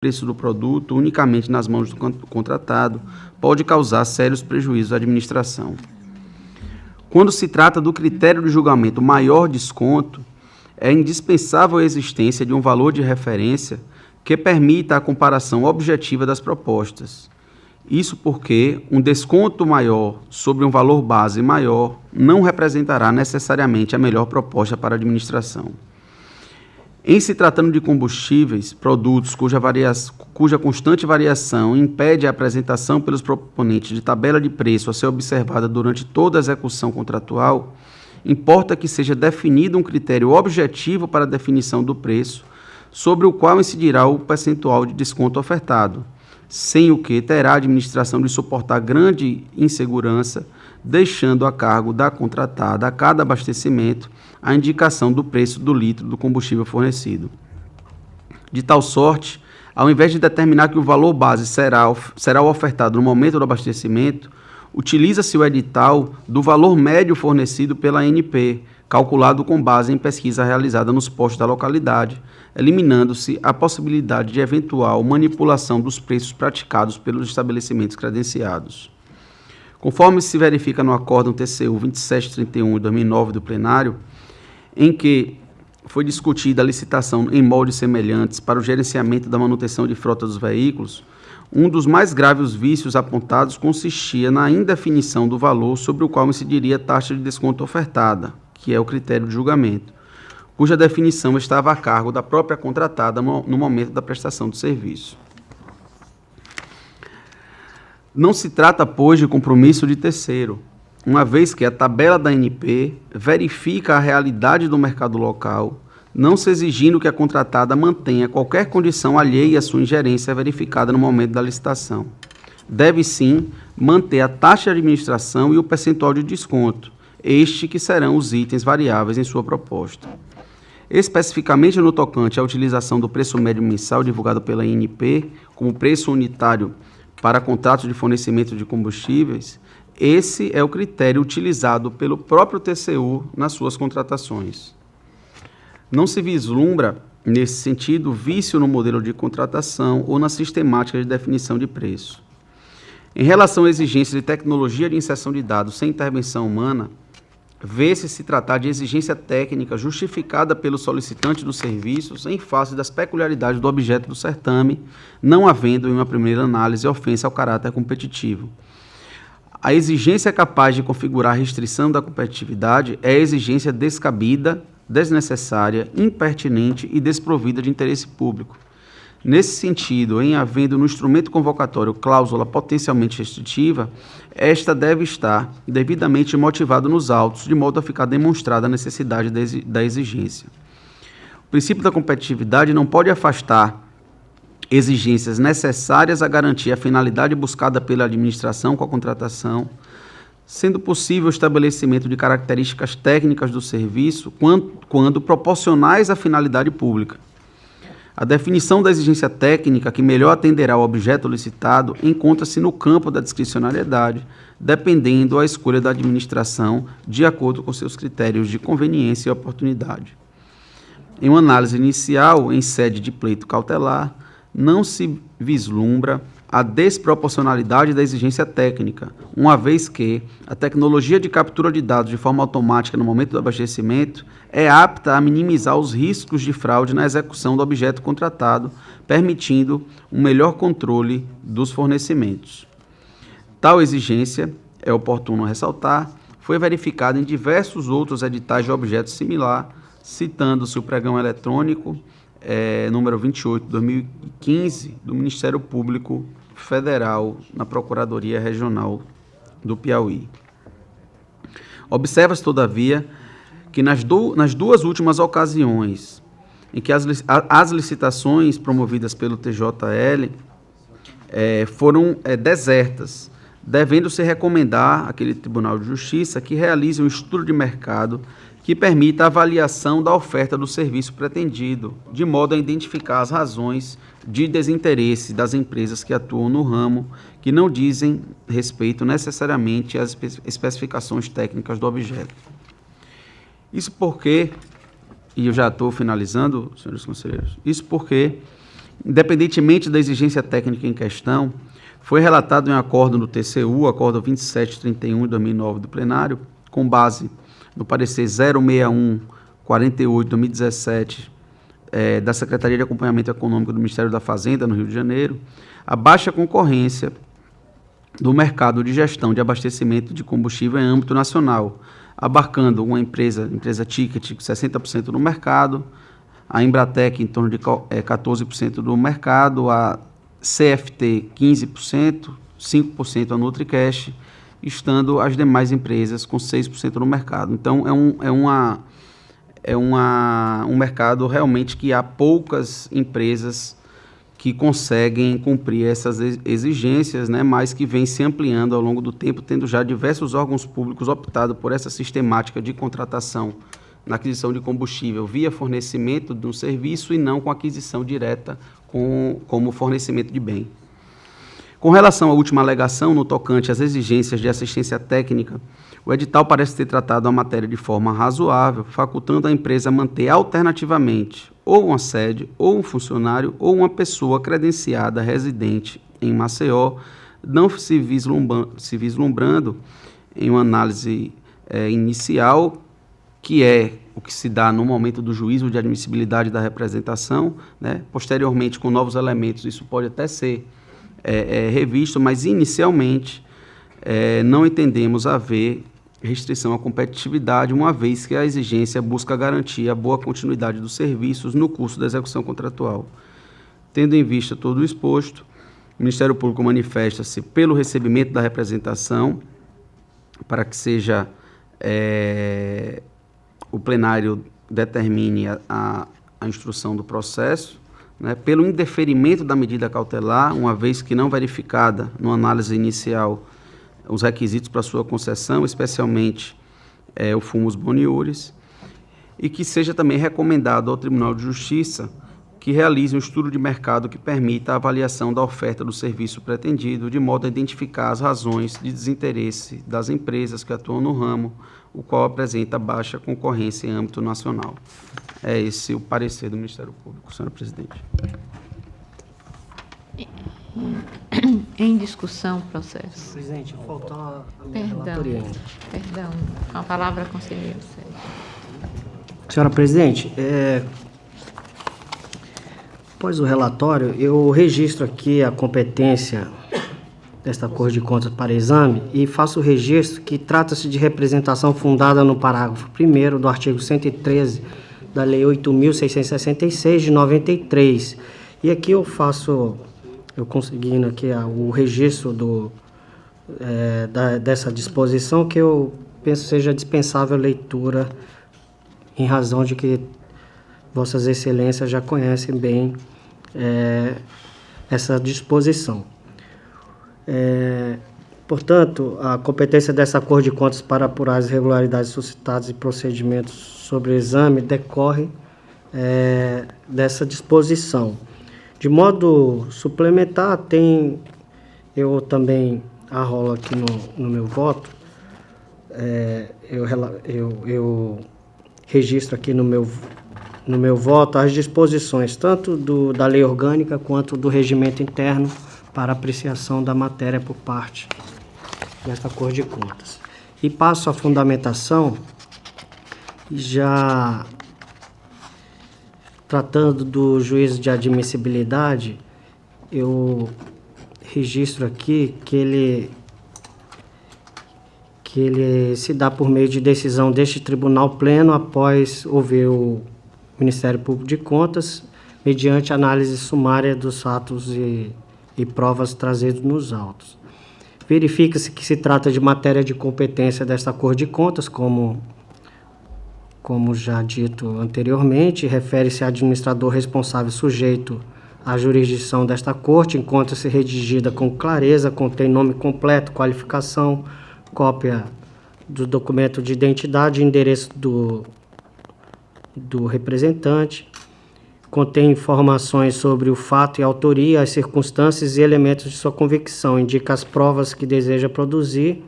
preço do produto unicamente nas mãos do contratado pode causar sérios prejuízos à administração. Quando se trata do critério de julgamento maior desconto, é indispensável a existência de um valor de referência que permita a comparação objetiva das propostas. Isso porque um desconto maior sobre um valor base maior não representará necessariamente a melhor proposta para a administração. Em se tratando de combustíveis, produtos cuja constante variação impede a apresentação pelos proponentes de tabela de preço a ser observada durante toda a execução contratual, importa que seja definido um critério objetivo para a definição do preço, sobre o qual incidirá o percentual de desconto ofertado, sem o que terá a administração de suportar grande insegurança, deixando a cargo da contratada a cada abastecimento a indicação do preço do litro do combustível fornecido. De tal sorte, ao invés de determinar que o valor base será ofertado no momento do abastecimento, utiliza-se o edital do valor médio fornecido pela ANP, calculado com base em pesquisa realizada nos postos da localidade, eliminando-se a possibilidade de eventual manipulação dos preços praticados pelos estabelecimentos credenciados. Conforme se verifica no Acórdão TCU 2731 de 2009 do plenário, em que foi discutida a licitação em moldes semelhantes para o gerenciamento da manutenção de frota dos veículos, um dos mais graves vícios apontados consistia na indefinição do valor sobre o qual incidiria a taxa de desconto ofertada, que é o critério de julgamento, cuja definição estava a cargo da própria contratada no momento da prestação do serviço. Não se trata, pois, de compromisso de terceiro, uma vez que a tabela da ANP verifica a realidade do mercado local, não se exigindo que a contratada mantenha qualquer condição alheia à sua ingerência verificada no momento da licitação. Deve, sim, manter a taxa de administração e o percentual de desconto, que serão os itens variáveis em sua proposta. Especificamente no tocante à utilização do preço médio mensal divulgado pela ANP como preço unitário para contratos de fornecimento de combustíveis, esse é o critério utilizado pelo próprio TCU nas suas contratações. Não se vislumbra, nesse sentido, vício no modelo de contratação ou na sistemática de definição de preço. Em relação à exigência de tecnologia de inserção de dados sem intervenção humana, vê-se se tratar de exigência técnica justificada pelo solicitante dos serviços em face das peculiaridades do objeto do certame, não havendo, em uma primeira análise, ofensa ao caráter competitivo. A exigência capaz de configurar a restrição da competitividade é a exigência descabida, desnecessária, impertinente e desprovida de interesse público. Nesse sentido, em havendo no instrumento convocatório cláusula potencialmente restritiva, esta deve estar devidamente motivada nos autos, de modo a ficar demonstrada a necessidade da exigência. O princípio da competitividade não pode afastar exigências necessárias a garantir a finalidade buscada pela administração com a contratação, sendo possível o estabelecimento de características técnicas do serviço quando proporcionais à finalidade pública. A definição da exigência técnica que melhor atenderá ao objeto licitado encontra-se no campo da discricionariedade, dependendo a escolha da administração de acordo com seus critérios de conveniência e oportunidade. Em uma análise inicial, em sede de pleito cautelar, não se vislumbra a desproporcionalidade da exigência técnica, uma vez que a tecnologia de captura de dados de forma automática no momento do abastecimento é apta a minimizar os riscos de fraude na execução do objeto contratado, permitindo um melhor controle dos fornecimentos. Tal exigência, é oportuno ressaltar, foi verificada em diversos outros editais de objeto similar, citando-se o pregão eletrônico número 28 de 2015 do Ministério Público Federal na Procuradoria Regional do Piauí. Observa-se, todavia, que nas duas últimas ocasiões em que as licitações promovidas pelo TJL foram desertas, devendo-se recomendar àquele Tribunal de Justiça que realize um estudo de mercado que permita a avaliação da oferta do serviço pretendido, de modo a identificar as razões de desinteresse das empresas que atuam no ramo, que não dizem respeito necessariamente às especificações técnicas do objeto. Isso porque, e eu já estou finalizando, senhores conselheiros, isso porque Independentemente da exigência técnica em questão, foi relatado em acordo no TCU, acordo 2731 de 2009 do plenário, com base no parecer 06148 de 2017 da Secretaria de Acompanhamento Econômico do Ministério da Fazenda, no Rio de Janeiro, a baixa concorrência do mercado de gestão de abastecimento de combustível em âmbito nacional, abarcando uma empresa Ticket, 60% do mercado, a Embratec em torno de 14% do mercado, a CFT 15%, 5% a Nutricash, estando as demais empresas com 6% no mercado. Então, um mercado realmente que há poucas empresas que conseguem cumprir essas exigências, né, mas que vem se ampliando ao longo do tempo, tendo já diversos órgãos públicos optado por essa sistemática de contratação na aquisição de combustível via fornecimento de um serviço e não com aquisição direta como fornecimento de bem. Com relação à última alegação, no tocante às exigências de assistência técnica, o edital parece ter tratado a matéria de forma razoável, facultando a empresa a manter alternativamente ou uma sede, ou um funcionário, ou uma pessoa credenciada residente em Maceió, não se vislumbrando em uma análise inicial, que é o que se dá no momento do juízo de admissibilidade da representação, né? Posteriormente, com novos elementos, isso pode até ser revisto, mas inicialmente não entendemos haver restrição à competitividade, uma vez que a exigência busca garantir a boa continuidade dos serviços no curso da execução contratual. Tendo em vista todo o exposto, o Ministério Público manifesta-se pelo recebimento da representação, para que seja o plenário determine a instrução do processo, né, pelo indeferimento da medida cautelar, uma vez que não verificada no análise inicial os requisitos para sua concessão, especialmente o fumus boniuris, e que seja também recomendado ao Tribunal de Justiça que realize um estudo de mercado que permita a avaliação da oferta do serviço pretendido, de modo a identificar as razões de desinteresse das empresas que atuam no ramo, o qual apresenta baixa concorrência em âmbito nacional. É esse o parecer do Ministério Público, senhora presidente. Em discussão, processo. Presidente, faltou a minha relatoria ainda. Perdão. Com a palavra, conselheiro Sérgio. Senhora presidente, após o relatório, eu registro aqui a competência desta Corte de Contas para exame e faço o registro que trata-se de representação fundada no parágrafo 1º do artigo 113 da Lei 8.666 de 93. E aqui eu conseguindo aqui o registro dessa disposição, que eu penso seja dispensável a leitura, em razão de que Vossas Excelências já conhecem bem essa disposição. Portanto, a competência dessa Corte de Contas para apurar as irregularidades suscitadas e procedimentos sobre o exame decorre dessa disposição. De modo suplementar, eu também arrolo aqui no meu voto, eu registro aqui no meu voto as disposições tanto da lei orgânica quanto do regimento interno para apreciação da matéria por parte desta Corte de Contas. E passo a fundamentação, já tratando do juízo de admissibilidade, eu registro aqui que ele se dá por meio de decisão deste Tribunal Pleno após ouvir o Ministério Público de Contas, mediante análise sumária dos fatos e provas trazidos nos autos. Verifica-se que se trata de matéria de competência desta Corte de Contas, como já dito anteriormente, refere-se a administrador responsável sujeito à jurisdição desta Corte, encontra-se redigida com clareza, contém nome completo, qualificação, cópia do documento de identidade e endereço do representante, contém informações sobre o fato e autoria, as circunstâncias e elementos de sua convicção, indica as provas que deseja produzir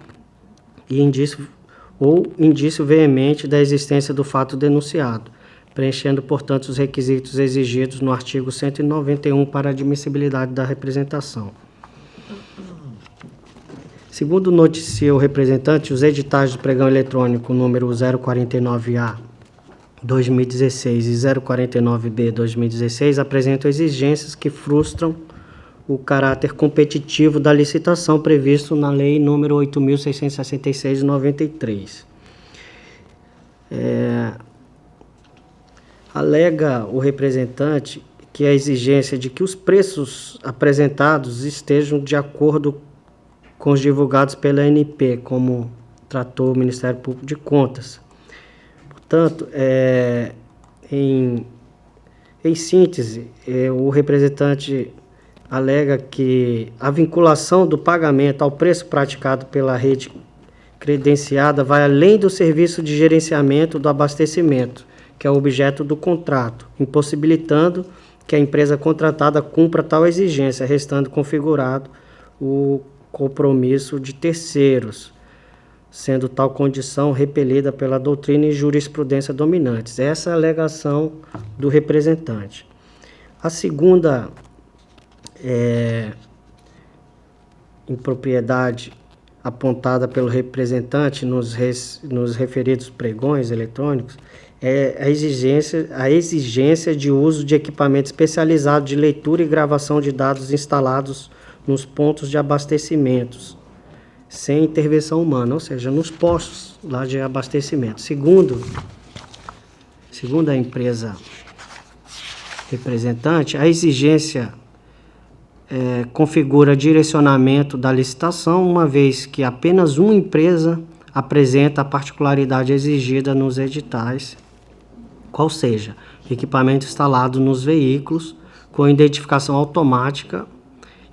e indício veemente da existência do fato denunciado. preenchendo, portanto, os requisitos exigidos no artigo 191 para a admissibilidade da representação. Segundo noticia o representante, os editais do pregão eletrônico número 049A 2016 e 049B 2016 apresentam exigências que frustram o caráter competitivo da licitação previsto na Lei número 8.666 de 93. Alega o representante que a exigência de que os preços apresentados estejam de acordo com os divulgados pela ANP, como tratou o Ministério Público de Contas. Portanto, em síntese, o representante alega que a vinculação do pagamento ao preço praticado pela rede credenciada vai além do serviço de gerenciamento do abastecimento, que é o objeto do contrato, impossibilitando que a empresa contratada cumpra tal exigência, restando configurado o compromisso de terceiros, sendo tal condição repelida pela doutrina e jurisprudência dominantes. Essa é a alegação do representante. A segunda impropriedade apontada pelo representante nos referidos pregões eletrônicos é a exigência de uso de equipamento especializado de leitura e gravação de dados instalados nos pontos de abastecimentos, sem intervenção humana, ou seja, nos postos lá de abastecimento. Segundo a empresa representante, a exigência configura direcionamento da licitação, uma vez que apenas uma empresa apresenta a particularidade exigida nos editais, qual seja, equipamento instalado nos veículos com identificação automática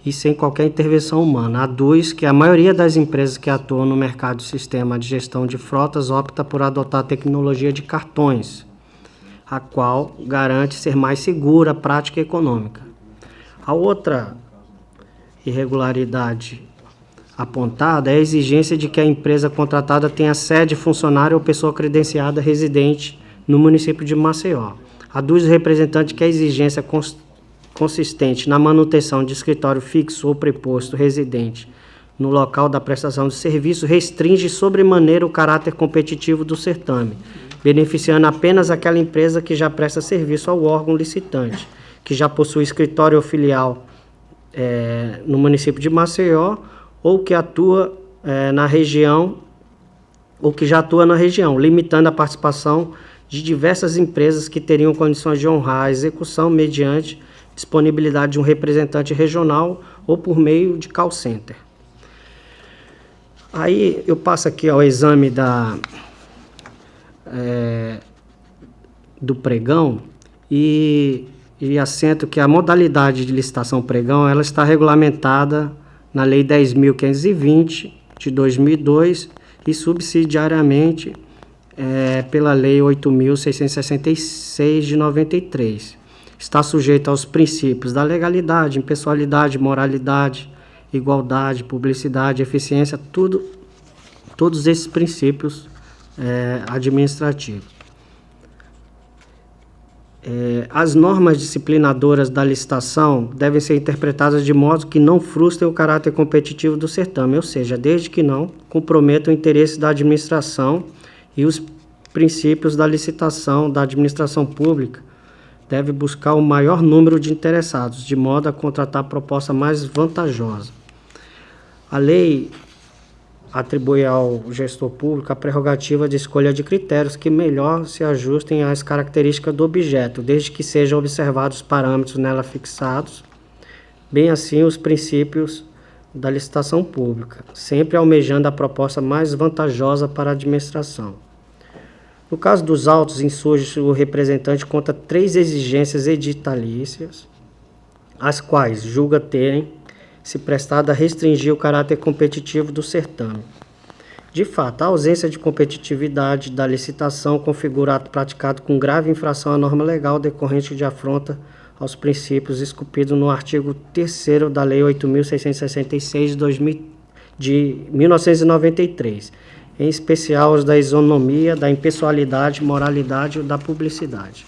e sem qualquer intervenção humana. Aduz que a maioria das empresas que atuam no mercado de sistema de gestão de frotas opta por adotar a tecnologia de cartões, a qual garante ser mais segura, prática e econômica. A outra irregularidade apontada é a exigência de que a empresa contratada tenha sede, funcionário ou pessoa credenciada residente no município de Maceió. Aduz o representante que a exigência consistente na manutenção de escritório fixo ou preposto residente no local da prestação de serviço restringe sobremaneira o caráter competitivo do certame, beneficiando apenas aquela empresa que já presta serviço ao órgão licitante, que já possui escritório ou filial no município de Maceió, ou que atua na região, ou que já atua na região, limitando a participação de diversas empresas que teriam condições de honrar a execução mediante disponibilidade de um representante regional ou por meio de call center. Aí eu passo aqui ao exame do pregão e assento que a modalidade de licitação pregão ela está regulamentada na Lei 10.520 de 2002 e subsidiariamente pela Lei 8.666 de 93. Está sujeito aos princípios da legalidade, impessoalidade, moralidade, igualdade, publicidade, eficiência, todos esses princípios administrativos. As normas disciplinadoras da licitação devem ser interpretadas de modo que não frustrem o caráter competitivo do certame, ou seja, desde que não comprometam o interesse da administração e os princípios da licitação da administração pública deve buscar o maior número de interessados, de modo a contratar a proposta mais vantajosa. A lei atribui ao gestor público a prerrogativa de escolha de critérios que melhor se ajustem às características do objeto, desde que sejam observados os parâmetros nela fixados, bem assim os princípios da licitação pública, sempre almejando a proposta mais vantajosa para a administração. No caso dos autos insurge o representante contra 3 exigências editalícias, as quais julga terem se prestado a restringir o caráter competitivo do certame. De fato, a ausência de competitividade da licitação configura ato praticado com grave infração à norma legal decorrente de afronta aos princípios esculpidos no artigo 3º da Lei 8.666 de 1993. em especial os da isonomia, da impessoalidade, moralidade e da publicidade.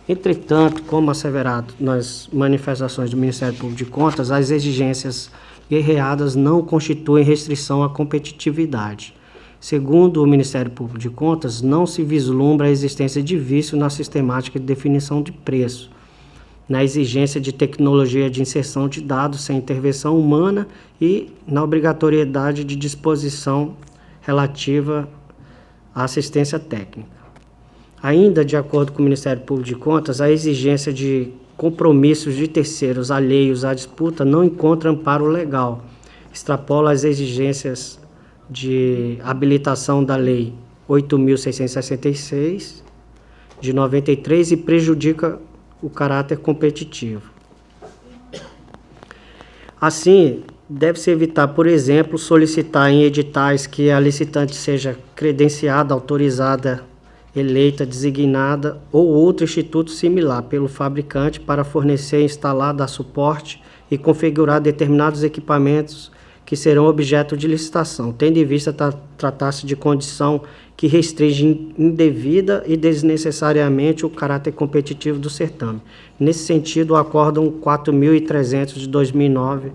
Entretanto, como asseverado nas manifestações do Ministério Público de Contas, as exigências guerreadas não constituem restrição à competitividade. Segundo o Ministério Público de Contas, não se vislumbra a existência de vício na sistemática de definição de preço, na exigência de tecnologia de inserção de dados sem intervenção humana e na obrigatoriedade de disposição relativa à assistência técnica. Ainda, de acordo com o Ministério Público de Contas, a exigência de compromissos de terceiros alheios à disputa não encontra amparo legal, extrapola as exigências de habilitação da Lei 8.666, de 93, e prejudica o caráter competitivo. Assim, deve-se evitar, por exemplo, solicitar em editais que a licitante seja credenciada, autorizada, eleita, designada ou outro instituto similar pelo fabricante para fornecer, instalar, dar suporte e configurar determinados equipamentos que serão objeto de licitação, tendo em vista tratar-se de condição que restringe indevida e desnecessariamente o caráter competitivo do certame. Nesse sentido, o Acórdão 4.300 de 2009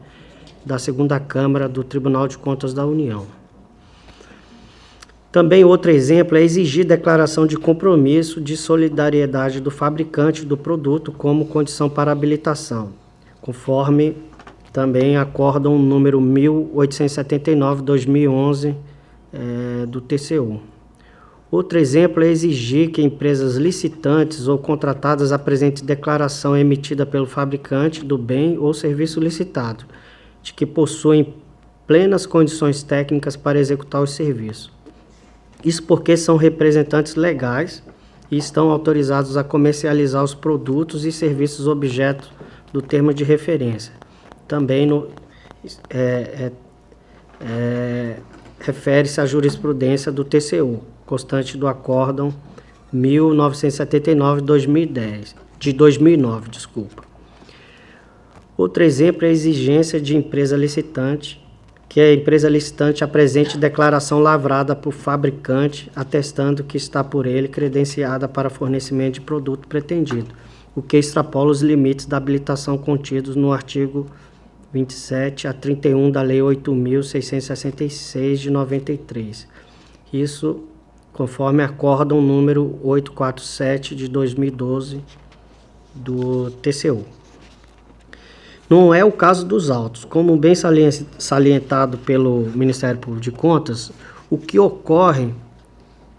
da Segunda Câmara do Tribunal de Contas da União. Também outro exemplo é exigir declaração de compromisso de solidariedade do fabricante do produto como condição para habilitação, conforme também Acórdão número 1879/2011 do TCU. Outro exemplo é exigir que empresas licitantes ou contratadas apresentem declaração emitida pelo fabricante do bem ou serviço licitado, de que possuem plenas condições técnicas para executar o serviço. Isso porque são representantes legais e estão autorizados a comercializar os produtos e serviços objeto do termo de referência. Também refere-se à jurisprudência do TCU, constante do Acórdão 1979 de 2009. Outro exemplo é a exigência de empresa licitante, que a empresa licitante apresente declaração lavrada por fabricante, atestando que está por ele credenciada para fornecimento de produto pretendido, o que extrapola os limites da habilitação contidos no artigo 27 a 31 da Lei 8.666 de 93. Isso conforme Acórdão número 847 de 2012 do TCU. Não é o caso dos autos. Como bem salientado pelo Ministério Público de Contas, o que ocorre,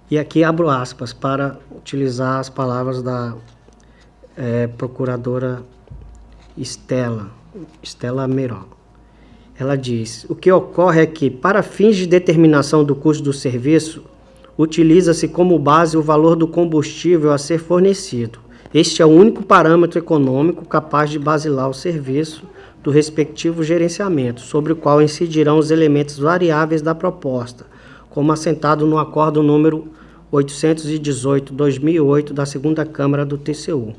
e aqui abro aspas para utilizar as palavras da procuradora Estela Meiró. Ela diz: o que ocorre é que, para fins de determinação do custo do serviço, utiliza-se como base o valor do combustível a ser fornecido. Este é o único parâmetro econômico capaz de basilar o serviço do respectivo gerenciamento, sobre o qual incidirão os elementos variáveis da proposta, como assentado no Acórdão número 818/2008 da Segunda Câmara do TCU.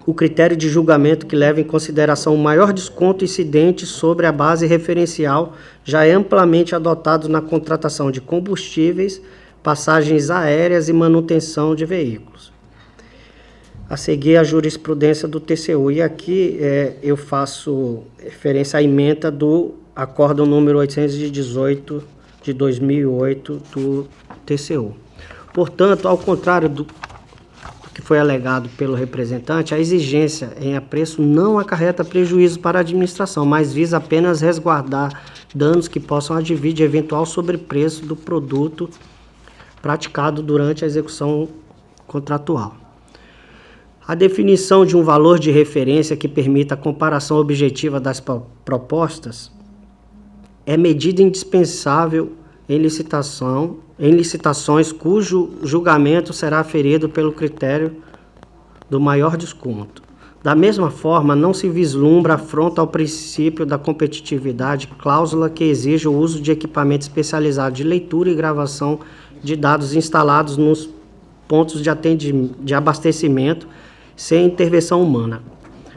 O critério de julgamento que leva em consideração o maior desconto incidente sobre a base referencial já é amplamente adotado na contratação de combustíveis, passagens aéreas e manutenção de veículos. A seguir, a jurisprudência do TCU. E aqui eu faço referência à ementa do Acórdão número 818 de 2008 do TCU. Portanto, ao contrário do que foi alegado pelo representante, a exigência em apreço não acarreta prejuízo para a administração, mas visa apenas resguardar danos que possam advir de eventual sobrepreço do produto praticado durante a execução contratual. A definição de um valor de referência que permita a comparação objetiva das propostas é medida indispensável em licitações cujo julgamento será aferido pelo critério do maior desconto. Da mesma forma, não se vislumbra afronta ao princípio da competitividade, cláusula que exige o uso de equipamento especializado de leitura e gravação de dados instalados nos pontos de abastecimento sem intervenção humana.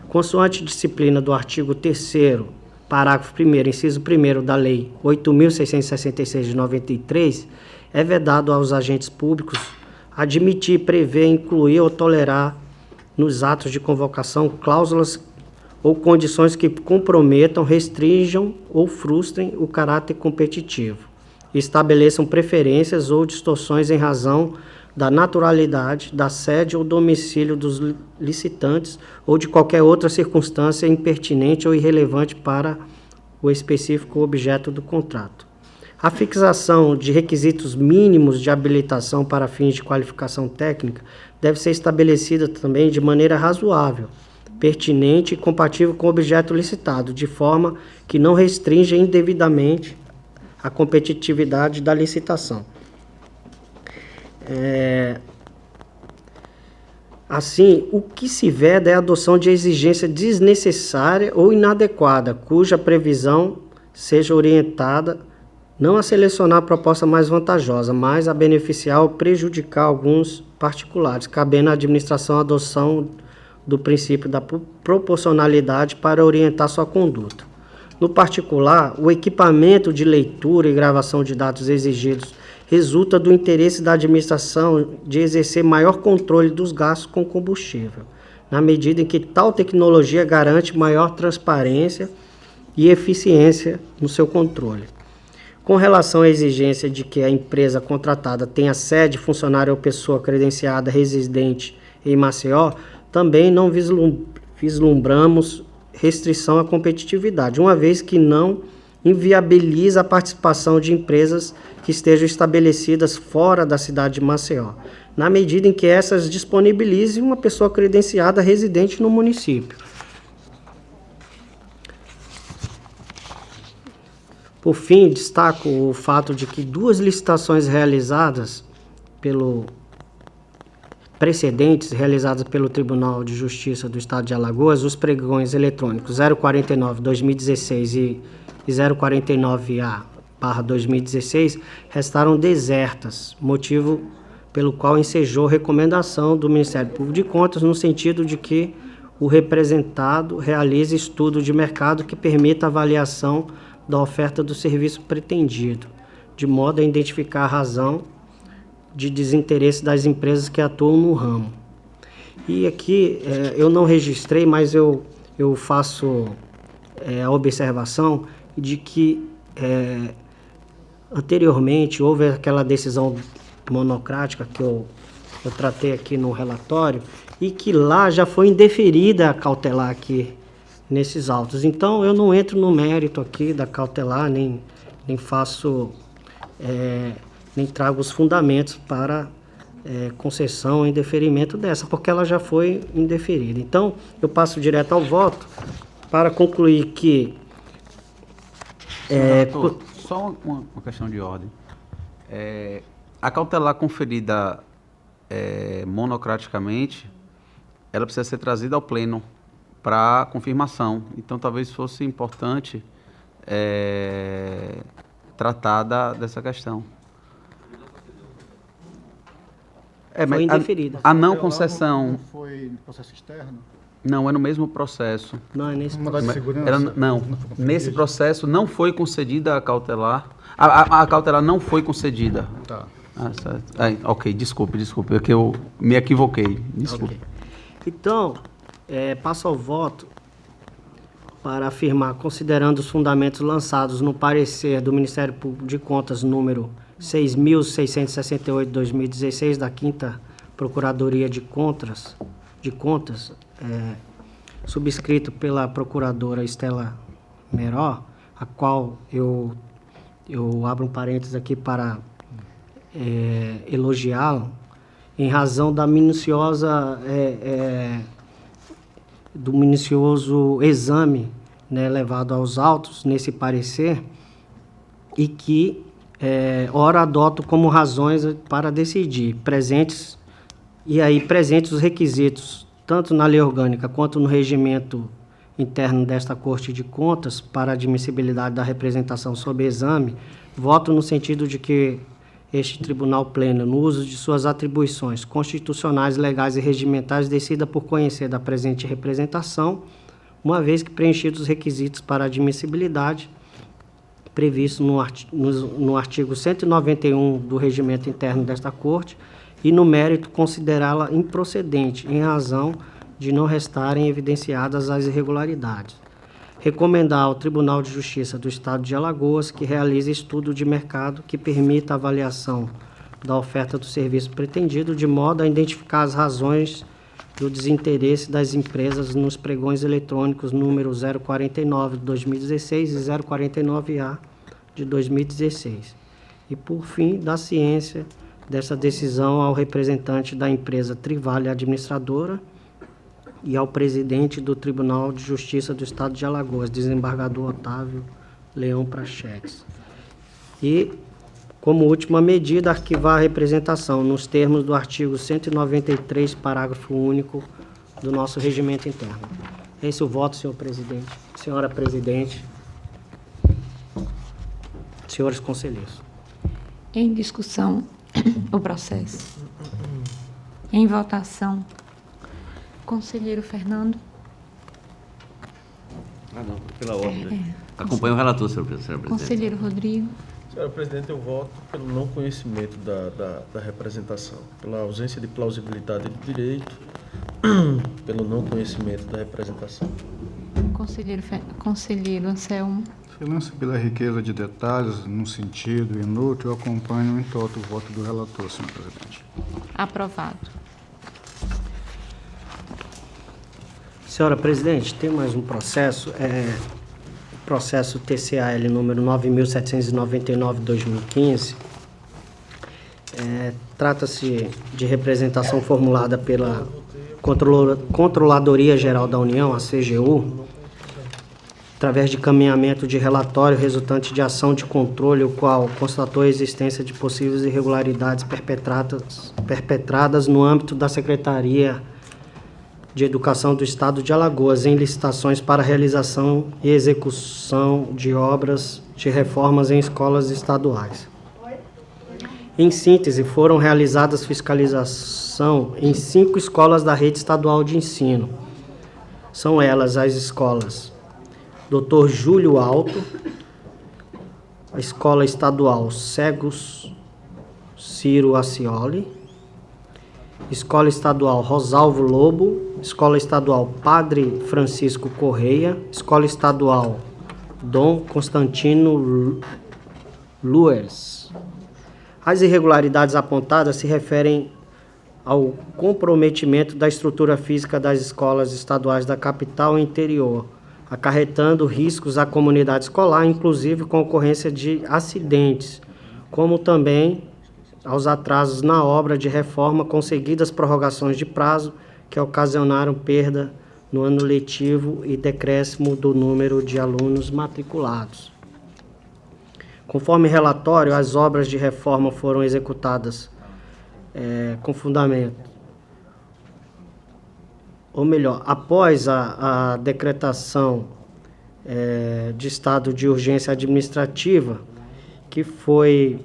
Consoante disciplina do artigo 3º parágrafo 1º, inciso 1º da Lei 8.666 de 93, é vedado aos agentes públicos admitir, prever, incluir ou tolerar nos atos de convocação cláusulas ou condições que comprometam, restringam ou frustrem o caráter competitivo e estabeleçam preferências ou distorções em razão da naturalidade, da sede ou domicílio dos licitantes ou de qualquer outra circunstância impertinente ou irrelevante para o específico objeto do contrato. A fixação de requisitos mínimos de habilitação para fins de qualificação técnica deve ser estabelecida também de maneira razoável, pertinente e compatível com o objeto licitado, de forma que não restrinja indevidamente a competitividade da licitação. Assim, o que se veda é a adoção de exigência desnecessária ou inadequada, cuja previsão seja orientada não a selecionar a proposta mais vantajosa, mas a beneficiar ou prejudicar alguns particulares, cabendo à administração a adoção do princípio da proporcionalidade para orientar sua conduta. No particular, o equipamento de leitura e gravação de dados exigidos resulta do interesse da administração de exercer maior controle dos gastos com combustível, na medida em que tal tecnologia garante maior transparência e eficiência no seu controle. Com relação à exigência de que a empresa contratada tenha sede, funcionário ou pessoa credenciada residente em Maceió, também não vislumbramos restrição à competitividade, uma vez que não inviabiliza a participação de empresas que estejam estabelecidas fora da cidade de Maceió, na medida em que essas disponibilizem uma pessoa credenciada residente no município. Por fim, destaco o fato de que 2 licitações realizadas pelo Tribunal de Justiça do Estado de Alagoas, os pregões eletrônicos 049/2016 e 049A/2016, restaram desertas, motivo pelo qual ensejou recomendação do Ministério Público de Contas no sentido de que o representado realize estudo de mercado que permita avaliação da oferta do serviço pretendido, de modo a identificar a razão de desinteresse das empresas que atuam no ramo. E aqui eu não registrei, mas eu faço a observação de que anteriormente houve aquela decisão monocrática que eu tratei aqui no relatório e que lá já foi indeferida a cautelar aqui nesses autos. Então eu não entro no mérito aqui da cautelar, nem faço, nem trago os fundamentos para concessão e indeferimento dessa, porque ela já foi indeferida. Então eu passo direto ao voto para concluir que... Só uma questão de ordem. A cautelar conferida monocraticamente, ela precisa ser trazida ao pleno para confirmação. Então, talvez fosse importante tratar dessa questão. Foi indeferida. A não concessão... Não foi no processo externo? Não, é no mesmo processo. Não, é nesse Mandado de processo. segurança? Nesse processo não foi concedida a cautelar. A cautelar não foi concedida. Tá. Certo. Ok, desculpe, é que eu me equivoquei. Desculpe. Okay. Então, passo ao voto para afirmar, considerando os fundamentos lançados no parecer do Ministério Público de Contas número 6.668/2016 da 5ª Procuradoria de Contas, subscrito pela procuradora Estela Meró, a qual eu abro um parênteses aqui para elogiá-lo, em razão da do minucioso exame, levado aos autos nesse parecer, e que ora adoto como razões para decidir, presentes os requisitos, tanto na lei orgânica quanto no regimento interno desta Corte de Contas, para a admissibilidade da representação sob exame, voto no sentido de que este Tribunal Pleno, no uso de suas atribuições constitucionais, legais e regimentais, decida por conhecer da presente representação, uma vez que preenchidos os requisitos para admissibilidade previsto no artigo 191 do Regimento Interno desta Corte, e no mérito considerá-la improcedente, em razão de não restarem evidenciadas as irregularidades. Recomendar ao Tribunal de Justiça do Estado de Alagoas que realize estudo de mercado que permita a avaliação da oferta do serviço pretendido, de modo a identificar as razões do desinteresse das empresas nos pregões eletrônicos número 049 de 2016 e 049A de 2016. E, por fim, da ciência dessa decisão ao representante da empresa Trivale Administradora e ao presidente do Tribunal de Justiça do Estado de Alagoas, desembargador Otávio Leão Prachedes. E, como última medida, arquivar a representação nos termos do artigo 193, parágrafo único do nosso regimento interno. Esse é o voto, senhor presidente. Senhora presidente, senhores conselheiros. Em discussão, o processo. Em votação, conselheiro Fernando. Não, pela ordem. Acompanho o relator, senhor presidente. Conselheiro Rodrigo. Senhora presidente, eu voto pelo não conhecimento da representação, pela ausência de plausibilidade de direito, pelo não conhecimento da representação. Conselheiro Anselmo. Silêncio pela riqueza de detalhes, num sentido inútil, eu acompanho em toto o voto do relator, senhor presidente. Aprovado. Senhora presidente, tem mais um processo, processo TCAL número 9.799/2015. Trata-se de representação formulada pela Controladoria Geral da União, a CGU, através de caminhamento de relatório resultante de ação de controle, o qual constatou a existência de possíveis irregularidades perpetradas no âmbito da Secretaria de Educação do Estado de Alagoas, em licitações para realização e execução de obras de reformas em escolas estaduais. Em síntese, foram realizadas fiscalização em 5 escolas da rede estadual de ensino. São elas as escolas Dr. Júlio Alto, a Escola Estadual Cegos Ciro Acioli, Escola Estadual Rosalvo Lobo, Escola Estadual Padre Francisco Correia, Escola Estadual Dom Constantino Luers. As irregularidades apontadas se referem ao comprometimento da estrutura física das escolas estaduais da capital e interior, acarretando riscos à comunidade escolar, inclusive com ocorrência de acidentes, como também aos atrasos na obra de reforma com seguidas prorrogações de prazo que ocasionaram perda no ano letivo e decréscimo do número de alunos matriculados. Conforme relatório, as obras de reforma foram executadas com fundamento, ou melhor, após a decretação de estado de urgência administrativa, que foi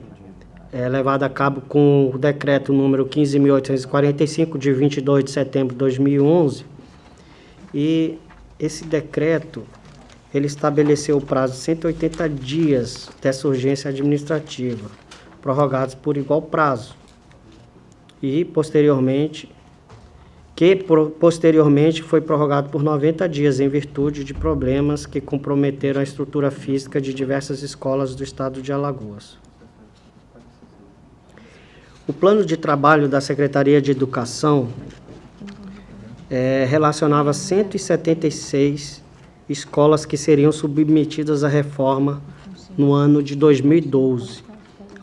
levada a cabo com o decreto número 15.845, de 22 de setembro de 2011, e esse decreto ele estabeleceu o prazo de 180 dias dessa urgência administrativa, prorrogados por igual prazo, e posteriormente foi prorrogado por 90 dias em virtude de problemas que comprometeram a estrutura física de diversas escolas do estado de Alagoas. O plano de trabalho da Secretaria de Educação relacionava 176 escolas que seriam submetidas à reforma no ano de 2012,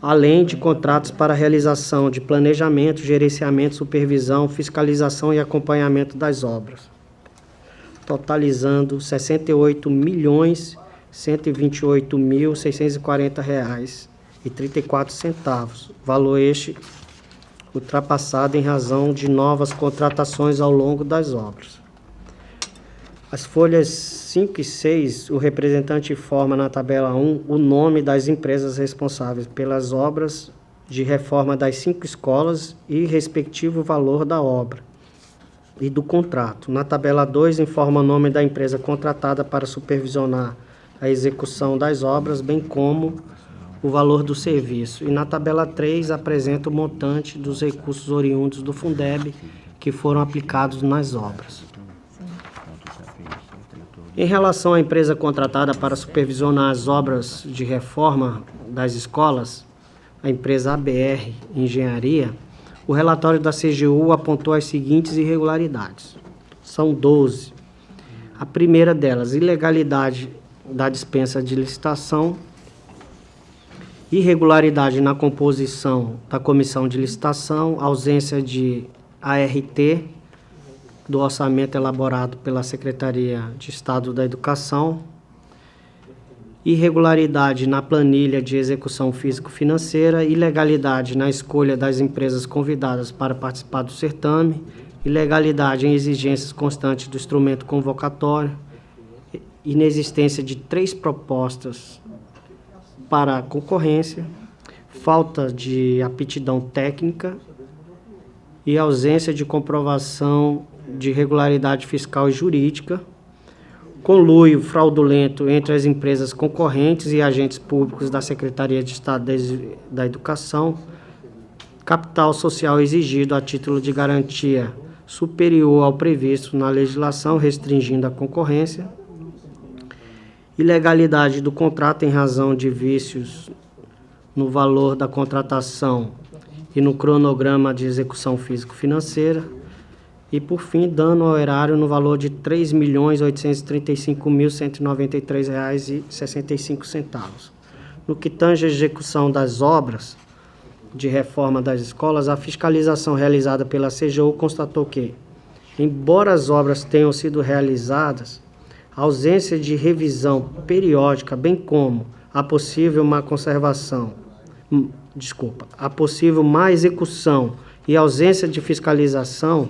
além de contratos para realização de planejamento, gerenciamento, supervisão, fiscalização e acompanhamento das obras, totalizando R$ 68.128.640,34, valor este ultrapassado em razão de novas contratações ao longo das obras. As folhas 5 e 6, o representante informa na tabela 1 o nome das empresas responsáveis pelas obras de reforma das 5 escolas e respectivo valor da obra. e do contrato. Na tabela 2, informa o nome da empresa contratada para supervisionar a execução das obras, bem como o valor do serviço. E na tabela 3, apresenta o montante dos recursos oriundos do Fundeb que foram aplicados nas obras. Em relação à empresa contratada para supervisionar as obras de reforma das escolas, a empresa ABR Engenharia, o relatório da CGU apontou as seguintes irregularidades. São 12. A primeira delas, ilegalidade da dispensa de licitação, irregularidade na composição da comissão de licitação, ausência de ART do orçamento elaborado pela Secretaria de Estado da Educação, irregularidade na planilha de execução físico-financeira, ilegalidade na escolha das empresas convidadas para participar do certame, ilegalidade em exigências constantes do instrumento convocatório, inexistência de 3 propostas para a concorrência, falta de aptidão técnica e ausência de comprovação de regularidade fiscal e jurídica, conluio fraudulento entre as empresas concorrentes e agentes públicos da Secretaria de Estado da Educação, capital social exigido a título de garantia superior ao previsto na legislação, restringindo a concorrência, ilegalidade do contrato em razão de vícios no valor da contratação e no cronograma de execução físico-financeira, e, por fim, dano ao erário no valor de R$ 3.835.193,65. No que tange a execução das obras de reforma das escolas, a fiscalização realizada pela CGU constatou que, embora as obras tenham sido realizadas, a ausência de revisão periódica, bem como a possível má execução e ausência de fiscalização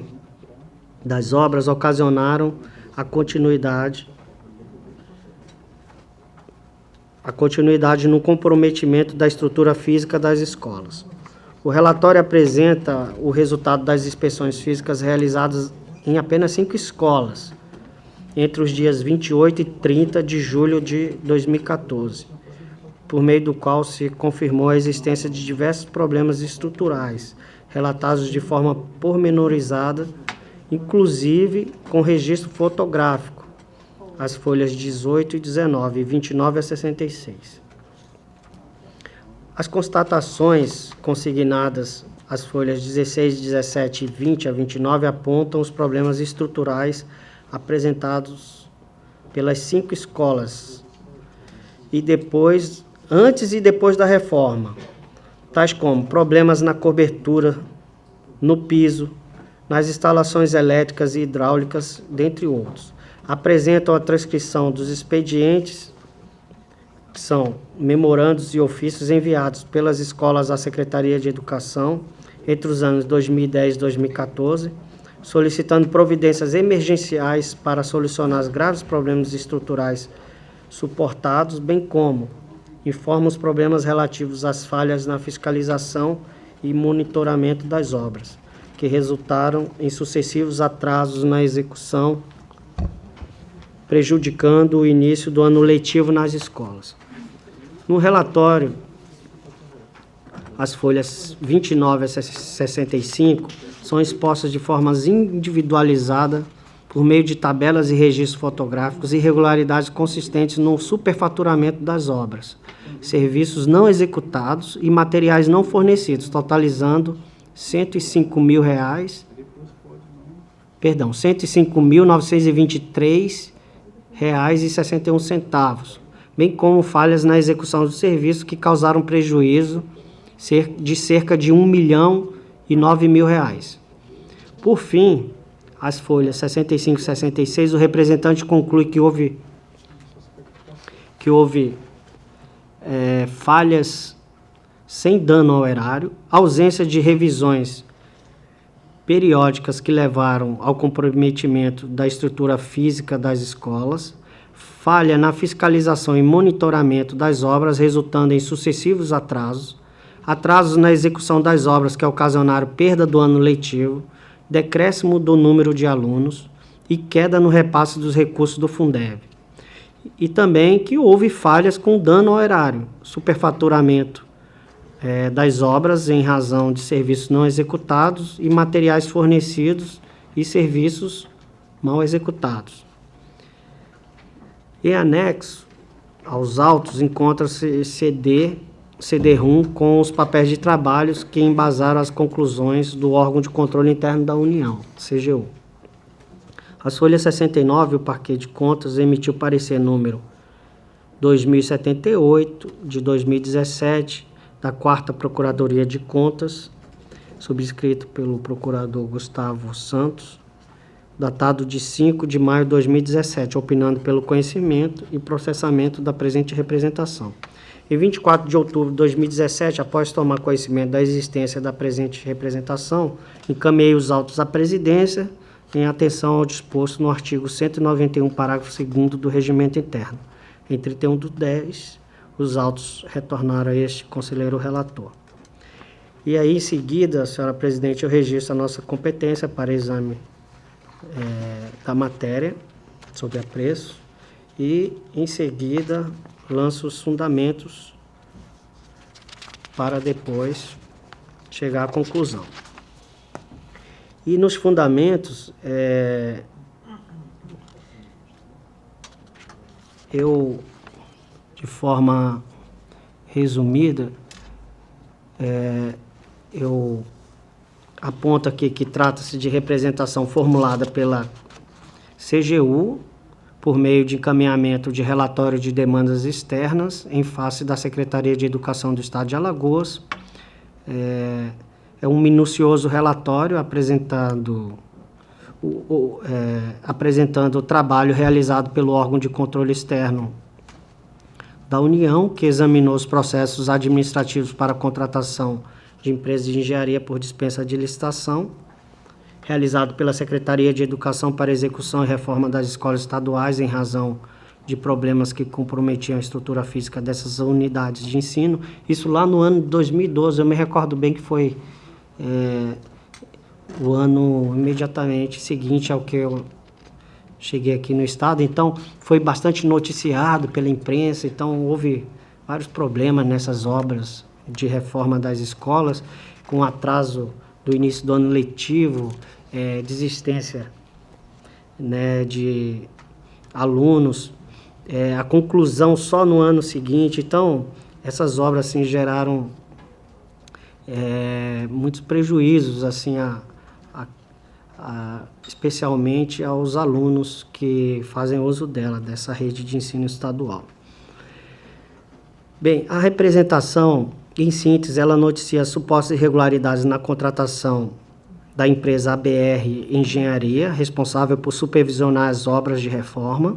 das obras ocasionaram a continuidade no comprometimento da estrutura física das escolas. O relatório apresenta o resultado das inspeções físicas realizadas em apenas 5 escolas, entre os dias 28 e 30 de julho de 2014, por meio do qual se confirmou a existência de diversos problemas estruturais, relatados de forma pormenorizada, inclusive com registro fotográfico, as folhas 18 e 19, e 29 a 66. As constatações consignadas às folhas 16, 17 e 20 a 29 apontam os problemas estruturais apresentados pelas 5 escolas, antes e depois da reforma, tais como problemas na cobertura, no piso, nas instalações elétricas e hidráulicas, dentre outros. Apresentam a transcrição dos expedientes, que são memorandos e ofícios enviados pelas escolas à Secretaria de Educação entre os anos 2010 e 2014, solicitando providências emergenciais para solucionar os graves problemas estruturais suportados, bem como informa os problemas relativos às falhas na fiscalização e monitoramento das obras, que resultaram em sucessivos atrasos na execução, prejudicando o início do ano letivo nas escolas. No relatório, as folhas 29 a 65 são expostas de forma individualizada, por meio de tabelas e registros fotográficos, irregularidades consistentes no superfaturamento das obras, serviços não executados e materiais não fornecidos, totalizando R$ 105.923,61, bem como falhas na execução do serviço que causaram prejuízo de cerca de R$ 1.009.000. Por fim, as folhas 65 e 66, o representante conclui que houve falhas sem dano ao erário, ausência de revisões periódicas que levaram ao comprometimento da estrutura física das escolas, falha na fiscalização e monitoramento das obras, resultando em sucessivos atrasos na execução das obras que ocasionaram perda do ano letivo, decréscimo do número de alunos e queda no repasse dos recursos do Fundeb. E também que houve falhas com dano ao erário, superfaturamento das obras em razão de serviços não executados e materiais fornecidos e serviços mal executados. Em anexo aos autos encontra-se CD-ROM com os papéis de trabalhos que embasaram as conclusões do órgão de controle interno da União, CGU. A folha 69, o Parquet de Contas emitiu parecer número 2078 de 2017 da 4ª Procuradoria de Contas, subscrito pelo procurador Gustavo Santos, datado de 5 de maio de 2017, opinando pelo conhecimento e processamento da presente representação. Em 24 de outubro de 2017, após tomar conhecimento da existência da presente representação, encaminhei os autos à presidência em atenção ao disposto no artigo 191, parágrafo 2º do Regimento Interno. Em 31/10, os autos retornaram a este conselheiro relator. E aí, em seguida, senhora presidente, eu registro a nossa competência para exame da matéria sob apreço e, em seguida, lanço os fundamentos para depois chegar à conclusão. E nos fundamentos, eu, de forma resumida, eu aponto aqui que trata-se de representação formulada pela CGU, por meio de encaminhamento de relatório de demandas externas em face da Secretaria de Educação do Estado de Alagoas. É um minucioso relatório apresentando o trabalho realizado pelo órgão de controle externo da União, que examinou os processos administrativos para a contratação de empresas de engenharia por dispensa de licitação, realizado pela Secretaria de Educação para execução e reforma das escolas estaduais em razão de problemas que comprometiam a estrutura física dessas unidades de ensino. Isso lá no ano de 2012, eu me recordo bem que foi o ano imediatamente seguinte ao que eu cheguei aqui no estado. Então, foi bastante noticiado pela imprensa, então houve vários problemas nessas obras de reforma das escolas, com atraso do início do ano letivo, desistência, né, de alunos, a conclusão só no ano seguinte. Então, essas obras assim, geraram muitos prejuízos, assim, especialmente aos alunos que fazem uso dessa rede de ensino estadual. Bem, a representação, em síntese, ela noticia supostas irregularidades na contratação da empresa ABR Engenharia, responsável por supervisionar as obras de reforma,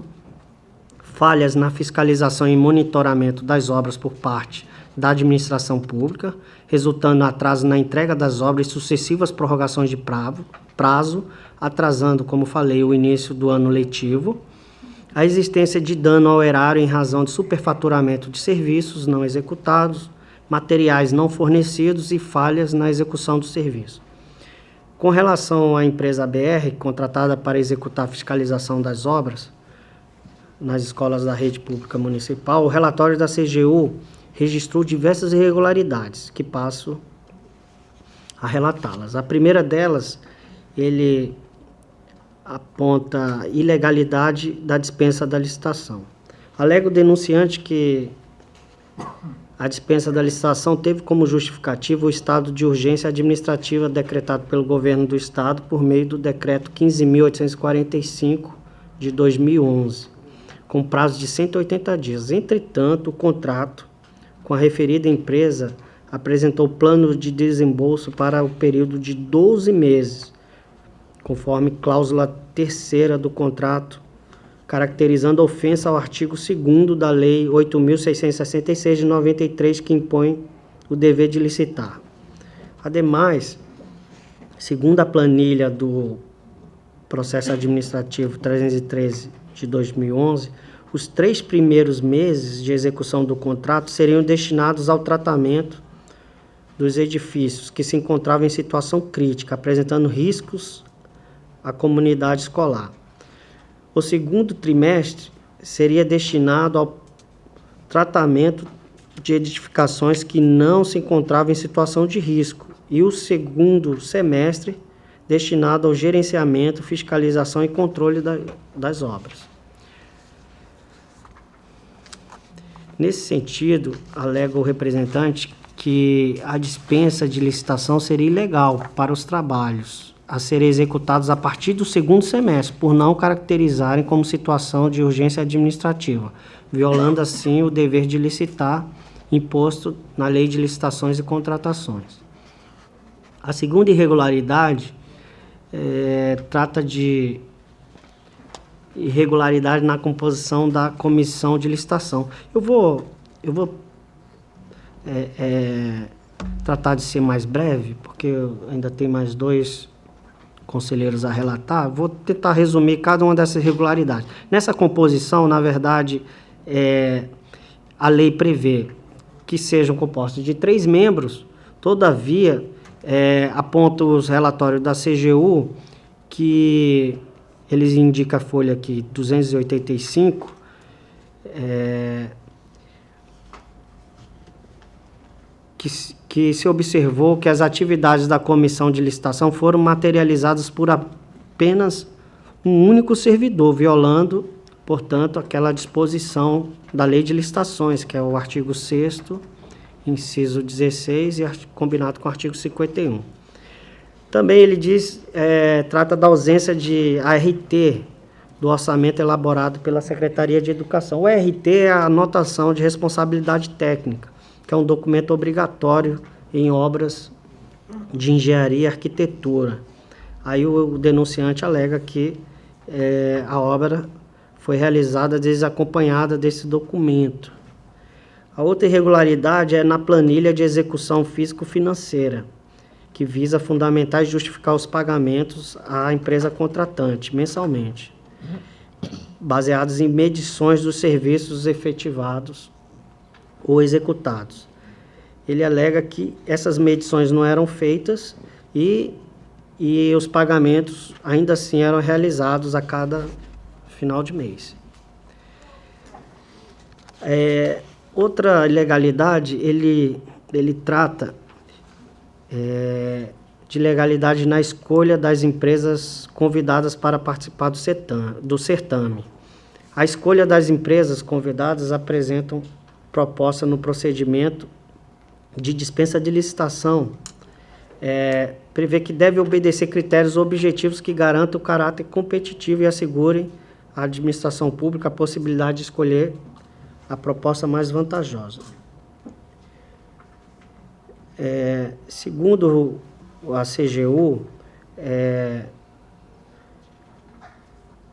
falhas na fiscalização e monitoramento das obras por parte da administração pública, resultando no atraso na entrega das obras e sucessivas prorrogações de prazo, atrasando, como falei, o início do ano letivo, a existência de dano ao erário em razão de superfaturamento de serviços não executados, materiais não fornecidos e falhas na execução do serviço. Com relação à empresa ABR, contratada para executar a fiscalização das obras nas escolas da rede pública municipal, o relatório da CGU registrou diversas irregularidades, que passo a relatá-las. A primeira delas, ele aponta ilegalidade da dispensa da licitação. Alega o denunciante que a dispensa da licitação teve como justificativa o estado de urgência administrativa decretado pelo governo do estado por meio do decreto 15.845 de 2011, com prazo de 180 dias. Entretanto, o contrato com a referida empresa apresentou plano de desembolso para o período de 12 meses, conforme cláusula 3ª do contrato, caracterizando a ofensa ao artigo 2º da Lei 8.666 de 93, que impõe o dever de licitar. Ademais, segundo a planilha do processo administrativo 313 de 2011, os 3 primeiros meses de execução do contrato seriam destinados ao tratamento dos edifícios que se encontravam em situação crítica, apresentando riscos à comunidade escolar. O segundo trimestre seria destinado ao tratamento de edificações que não se encontravam em situação de risco, e o segundo semestre destinado ao gerenciamento, fiscalização e controle das obras. Nesse sentido, alega o representante que a dispensa de licitação seria ilegal para os trabalhos a serem executados a partir do segundo semestre, por não caracterizarem como situação de urgência administrativa, violando assim o dever de licitar imposto na Lei de Licitações e Contratações. A segunda irregularidade trata de irregularidade na composição da comissão de licitação. Eu vou tratar de ser mais breve, porque eu ainda tem mais 2 conselheiros a relatar. Vou tentar resumir cada uma dessas irregularidades. Nessa composição, na verdade, a lei prevê que sejam compostos de 3 membros, todavia, aponta os relatórios da CGU, que eles indicam a folha aqui, 285, que se observou que as atividades da comissão de licitação foram materializadas por apenas um único servidor, violando, portanto, aquela disposição da Lei de Licitações, que é o artigo 6º, inciso 16, e combinado com o artigo 51. Também ele trata da ausência de ART do orçamento elaborado pela Secretaria de Educação. O ART é a anotação de responsabilidade técnica, que é um documento obrigatório em obras de engenharia e arquitetura. Aí o denunciante alega que a obra foi realizada desacompanhada desse documento. A outra irregularidade é na planilha de execução físico-financeira, que visa fundamentar e justificar os pagamentos à empresa contratante mensalmente, baseados em medições dos serviços efetivados ou executados. Ele alega que essas medições não eram feitas e os pagamentos ainda assim eram realizados a cada final de mês. Outra ilegalidade, ele trata de ilegalidade na escolha das empresas convidadas para participar do certame. A escolha das empresas convidadas apresentam proposta no procedimento de dispensa de licitação, prevê que deve obedecer critérios objetivos que garantam o caráter competitivo e assegurem à administração pública a possibilidade de escolher a proposta mais vantajosa. Segundo a CGU,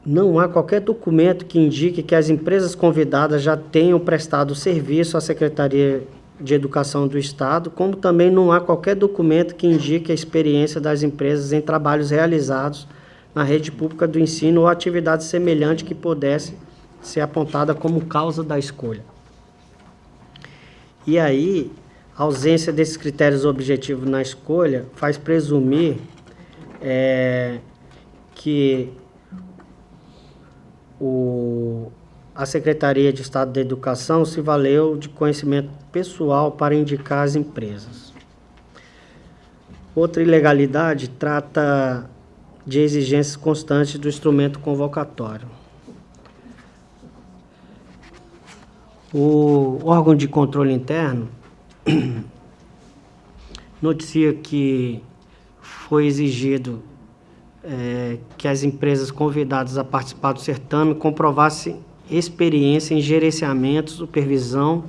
não há qualquer documento que indique que as empresas convidadas já tenham prestado serviço à Secretaria de Educação do Estado, como também não há qualquer documento que indique a experiência das empresas em trabalhos realizados na rede pública do ensino ou atividade semelhante que pudesse ser apontada como causa da escolha. E aí, a ausência desses critérios objetivos na escolha faz presumir que a Secretaria de Estado da Educação se valeu de conhecimento pessoal para indicar as empresas. Outra ilegalidade trata de exigências constantes do instrumento convocatório. O órgão de controle interno noticia que foi exigido que as empresas convidadas a participar do certame comprovassem experiência em gerenciamento, supervisão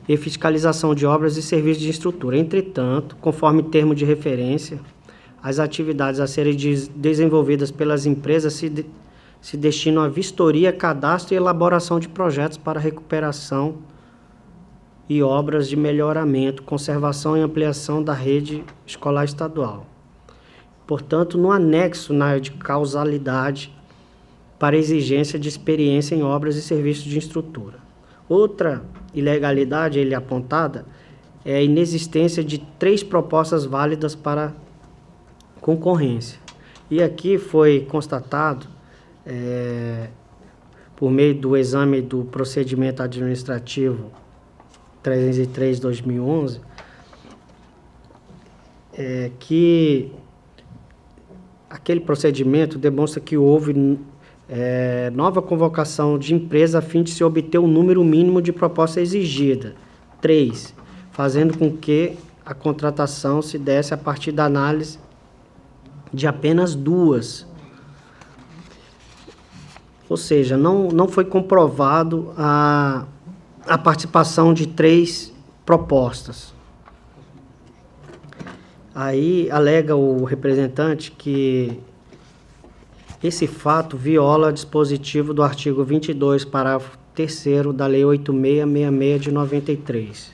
e fiscalização de obras e serviços de estrutura. Entretanto, conforme termo de referência, as atividades a serem desenvolvidas pelas empresas se destinam a vistoria, cadastro e elaboração de projetos para recuperação e obras de melhoramento, conservação e ampliação da rede escolar estadual. Portanto, no anexo na de causalidade para exigência de experiência em obras e serviços de estrutura. Outra ilegalidade apontada é a inexistência de 3 propostas válidas para concorrência. E aqui foi constatado, por meio do exame do procedimento administrativo 303/2011, que aquele procedimento demonstra que houve nova convocação de empresa a fim de se obter o número mínimo de proposta exigida, 3, fazendo com que a contratação se desse a partir da análise de apenas 2. Ou seja, não foi comprovado a participação de 3 propostas. Aí alega o representante que esse fato viola dispositivo do artigo 22, parágrafo 3º da Lei 8666 de 93,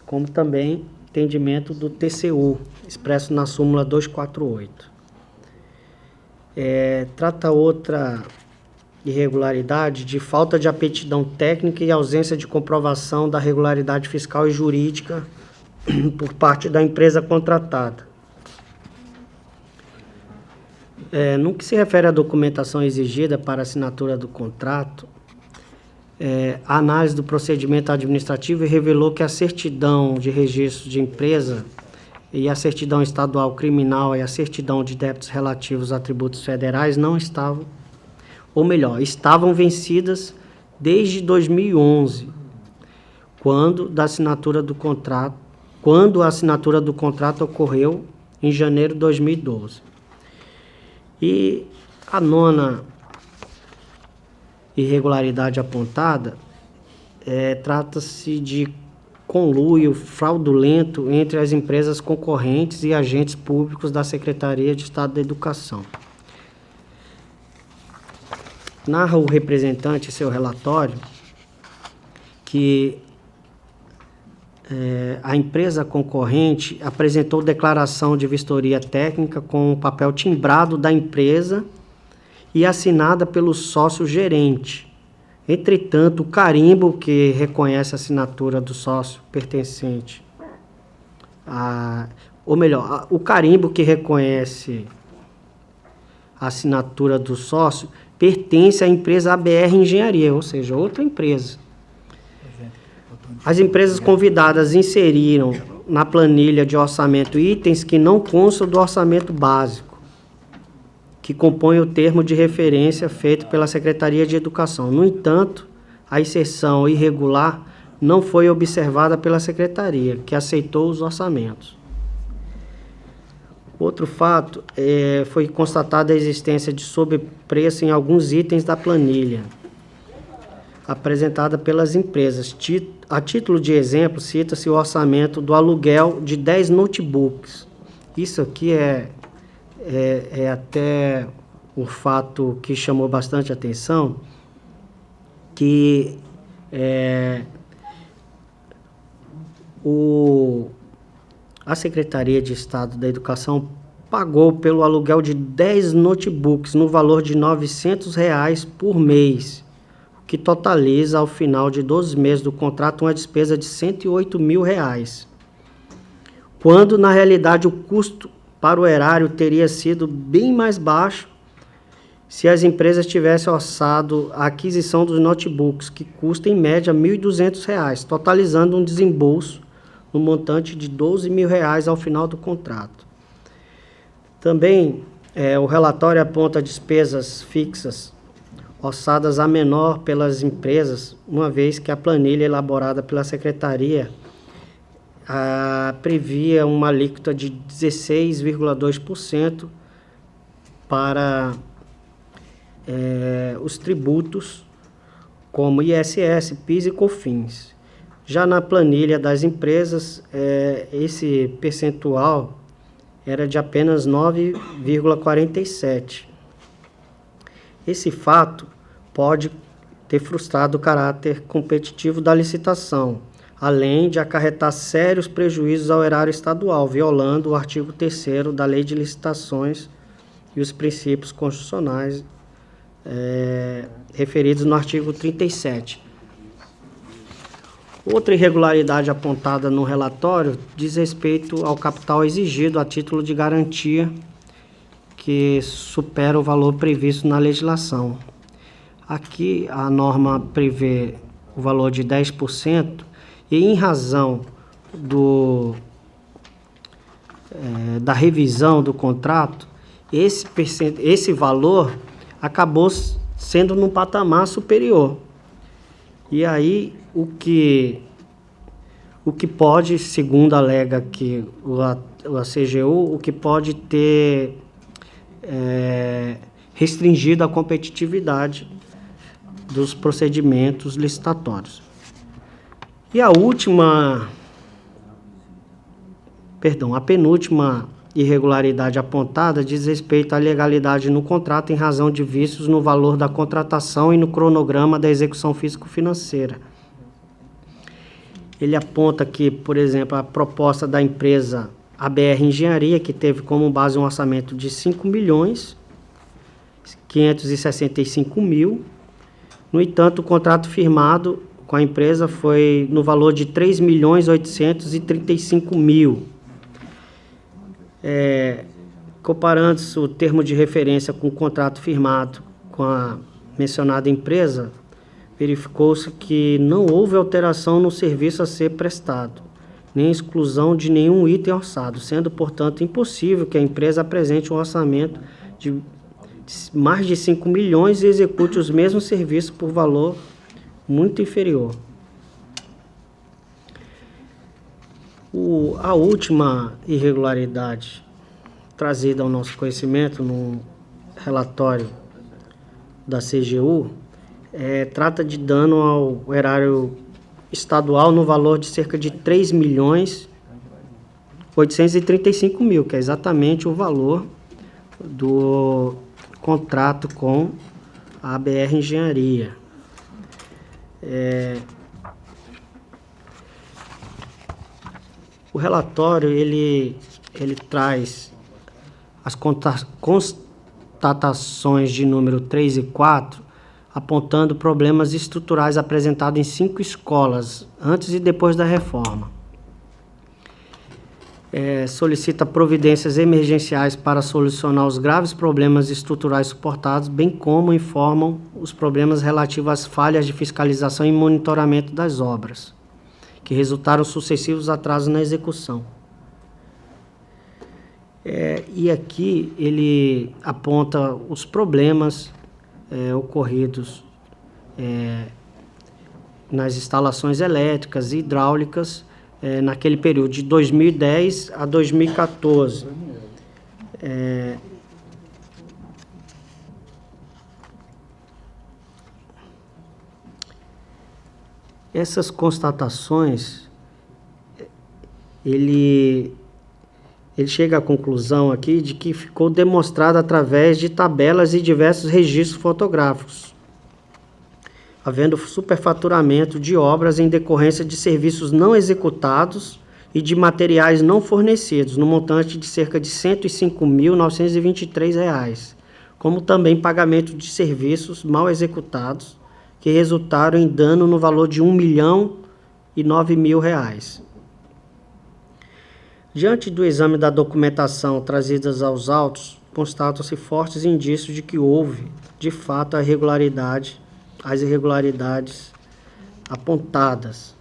como também entendimento do TCU, expresso na súmula 248. Trata outra irregularidade de falta de aptidão técnica e ausência de comprovação da regularidade fiscal e jurídica por parte da empresa contratada. No que se refere à documentação exigida para assinatura do contrato, a análise do procedimento administrativo revelou que a certidão de registro de empresa e a certidão estadual criminal e a certidão de débitos relativos a tributos federais não estavam, ou melhor, estavam vencidas desde 2011, quando a assinatura do contrato ocorreu em janeiro de 2012. E a nona irregularidade apontada trata-se de conluio fraudulento entre as empresas concorrentes e agentes públicos da Secretaria de Estado da Educação. Narra o representante em seu relatório que a empresa concorrente apresentou declaração de vistoria técnica com o papel timbrado da empresa e assinada pelo sócio gerente. Entretanto, o carimbo que reconhece a assinatura do sócio pertencente, o carimbo que reconhece a assinatura do sócio pertence à empresa ABR Engenharia, ou seja, outra empresa. As empresas convidadas inseriram na planilha de orçamento itens que não constam do orçamento básico, que compõe o termo de referência feito pela Secretaria de Educação. No entanto, a inserção irregular não foi observada pela Secretaria, que aceitou os orçamentos. Outro fato, foi constatada a existência de sobrepreço em alguns itens da planilha apresentada pelas empresas. A título de exemplo, cita-se o orçamento do aluguel de 10 notebooks. Isso aqui é até um fato que chamou bastante atenção, que a Secretaria de Estado da Educação pagou pelo aluguel de 10 notebooks no valor de R$ 900 por mês, o que totaliza, ao final de 12 meses do contrato, uma despesa de R$ 108 mil, quando, na realidade, o custo para o erário teria sido bem mais baixo se as empresas tivessem orçado a aquisição dos notebooks, que custa, em média, R$ 1.200, totalizando um desembolso no montante de R$ 12 mil ao final do contrato. Também, o relatório aponta despesas fixas orçadas a menor pelas empresas, uma vez que a planilha elaborada pela Secretaria previa uma alíquota de 16,2% para os tributos como ISS, PIS e COFINS. Já na planilha das empresas, esse percentual era de apenas 9,47%. Esse fato pode ter frustrado o caráter competitivo da licitação, além de acarretar sérios prejuízos ao erário estadual, violando o artigo 3º da Lei de Licitações e os princípios constitucionais referidos no artigo 37. Outra irregularidade apontada no relatório diz respeito ao capital exigido a título de garantia, que supera o valor previsto na legislação. Aqui a norma prevê o valor de 10% e em razão da revisão do contrato, esse valor acabou sendo num patamar superior. E aí o que pode, segundo alega que a CGU, o que pode ter restringido a competitividade dos procedimentos licitatórios. E a penúltima irregularidade apontada diz respeito à legalidade no contrato em razão de vícios no valor da contratação e no cronograma da execução físico-financeira. Ele aponta que, por exemplo, a proposta da empresa ABR Engenharia, que teve como base um orçamento de 5.565.000. No entanto, o contrato firmado com a empresa foi no valor de 3.835.000. Comparando-se o termo de referência com o contrato firmado com a mencionada empresa, verificou-se que não houve alteração no serviço a ser prestado, nem exclusão de nenhum item orçado, sendo, portanto, impossível que a empresa apresente um orçamento de mais de 5 milhões e execute os mesmos serviços por valor muito inferior. A última irregularidade trazida ao nosso conhecimento no relatório da CGU trata de dano ao erário estadual no valor de cerca de 3.835.000, que é exatamente o valor do contrato com a ABR Engenharia. O relatório ele traz as constatações de número 3 e 4, apontando problemas estruturais apresentados em 5 escolas, antes e depois da reforma. Solicita providências emergenciais para solucionar os graves problemas estruturais suportados, bem como informam os problemas relativos às falhas de fiscalização e monitoramento das obras, que resultaram sucessivos atrasos na execução. E aqui ele aponta os problemas ocorridos nas instalações elétricas e hidráulicas naquele período de 2010 a 2014. Essas constatações, ele chega à conclusão aqui de que ficou demonstrado através de tabelas e diversos registros fotográficos, havendo superfaturamento de obras em decorrência de serviços não executados e de materiais não fornecidos, no montante de cerca de R$ 105.923, como também pagamento de serviços mal executados, que resultaram em dano no valor de R$ 1.009.000. Diante do exame da documentação trazidas aos autos, constatam-se fortes indícios de que houve, de fato, as irregularidades apontadas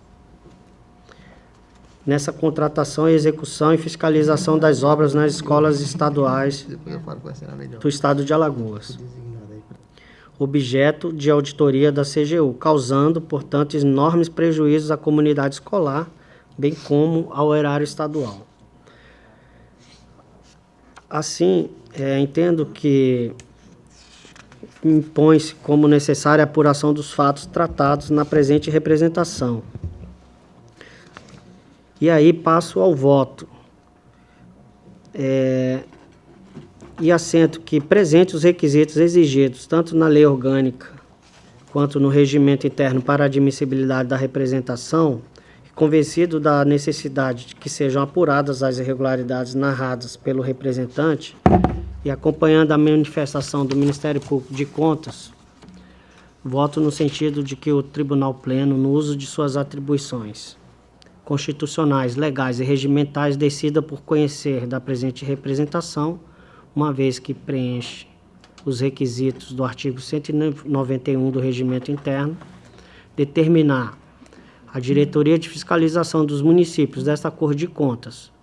nessa contratação, execução e fiscalização das obras nas escolas estaduais do estado de Alagoas, objeto de auditoria da CGU, causando, portanto, enormes prejuízos à comunidade escolar, bem como ao erário estadual. Assim, entendo que impõe-se como necessária a apuração dos fatos tratados na presente representação. E aí passo ao voto. E assento que, presentes os requisitos exigidos, tanto na lei orgânica quanto no regimento interno para a admissibilidade da representação, convencido da necessidade de que sejam apuradas as irregularidades narradas pelo representante e acompanhando a manifestação do Ministério Público de Contas, voto no sentido de que o Tribunal Pleno, no uso de suas atribuições constitucionais, legais e regimentais, decida por conhecer da presente representação uma vez que preenche os requisitos do artigo 191 do Regimento Interno, determinar a Diretoria de Fiscalização dos Municípios desta Corte de Contas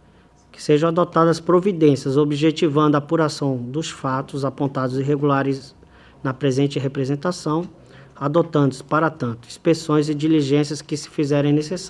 que sejam adotadas providências objetivando a apuração dos fatos apontados irregulares na presente representação, adotando, para tanto, inspeções e diligências que se fizerem necessárias.